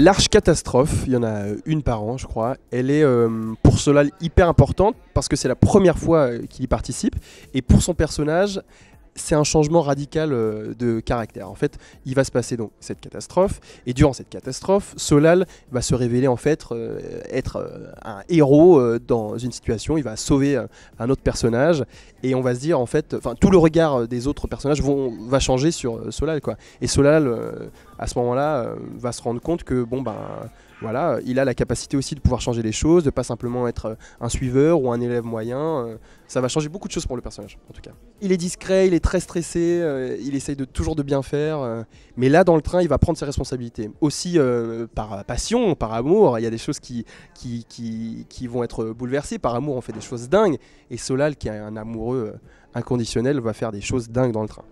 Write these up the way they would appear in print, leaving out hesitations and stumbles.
L'arche catastrophe, il y en a une par an je crois, elle est pour Solal hyper importante parce que c'est la première fois qu'il y participe et pour son personnage c'est un changement radical de caractère. En fait, il va se passer donc cette catastrophe et durant cette catastrophe, Solal va se révéler en fait être un héros dans une situation, il va sauver un autre personnage et on va se dire en fait, enfin tout le regard des autres personnages va changer sur Solal quoi. Et Solal à ce moment-là va se rendre compte que bon ben voilà, il a la capacité aussi de pouvoir changer les choses, de pas simplement être un suiveur ou un élève moyen. Ça va changer beaucoup de choses pour le personnage, en tout cas. Il est discret, il est très stressé, il essaye toujours de bien faire. Mais là, dans le train, il va prendre ses responsabilités. Aussi par passion, par amour, il y a des choses qui vont être bouleversées. Par amour, on fait des choses dingues. Et Solal, qui est un amoureux inconditionnel, va faire des choses dingues dans le train.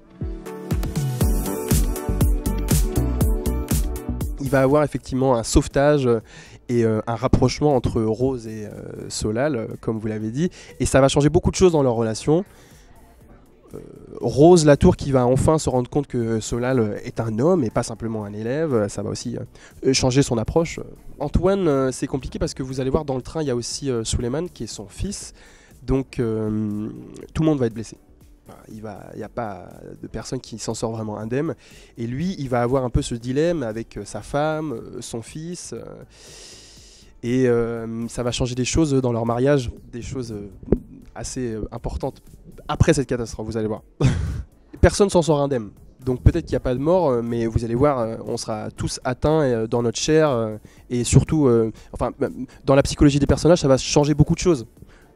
Il va avoir effectivement un sauvetage et un rapprochement entre Rose et Solal, comme vous l'avez dit, et ça va changer beaucoup de choses dans leur relation. Rose Latour qui va enfin se rendre compte que Solal est un homme et pas simplement un élève, ça va aussi changer son approche. Antoine, c'est compliqué parce que vous allez voir dans le train, il y a aussi Suleiman qui est son fils, donc tout le monde va être blessé. Il n'y a pas de personne qui s'en sort vraiment indemne. Et lui, il va avoir un peu ce dilemme avec sa femme, son fils. Et ça va changer des choses dans leur mariage, des choses assez importantes après cette catastrophe, vous allez voir. Personne s'en sort indemne. Donc peut-être qu'il n'y a pas de mort, mais vous allez voir, on sera tous atteints dans notre chair. Et surtout, enfin, dans la psychologie des personnages, ça va changer beaucoup de choses.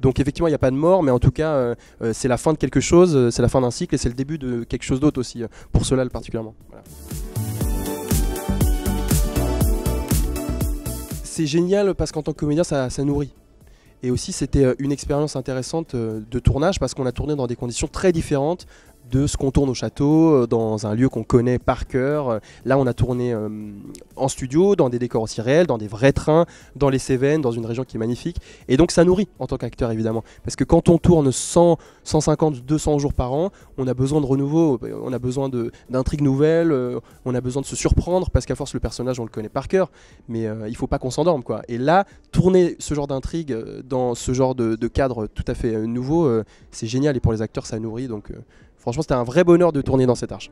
Donc effectivement, il n'y a pas de mort, mais en tout cas, c'est la fin de quelque chose, c'est la fin d'un cycle et c'est le début de quelque chose d'autre aussi, pour Solal particulièrement. Voilà. C'est génial parce qu'en tant que comédien, ça nourrit. Et aussi, c'était une expérience intéressante de tournage parce qu'on a tourné dans des conditions très différentes de ce qu'on tourne au château, dans un lieu qu'on connaît par cœur. Là, on a tourné en studio, dans des décors aussi réels, dans des vrais trains, dans les Cévennes, dans une région qui est magnifique. Et donc, ça nourrit en tant qu'acteur, évidemment. Parce que quand on tourne 100, 150, 200 jours par an, on a besoin de renouveau, on a besoin d'intrigues nouvelles, on a besoin de se surprendre, parce qu'à force, le personnage, on le connaît par cœur. Mais il ne faut pas qu'on s'endorme, quoi. Et là, tourner ce genre d'intrigue dans ce genre de cadre tout à fait nouveau, c'est génial. Et pour les acteurs, ça nourrit. Donc, franchement, c'était un vrai bonheur de tourner dans cette arche.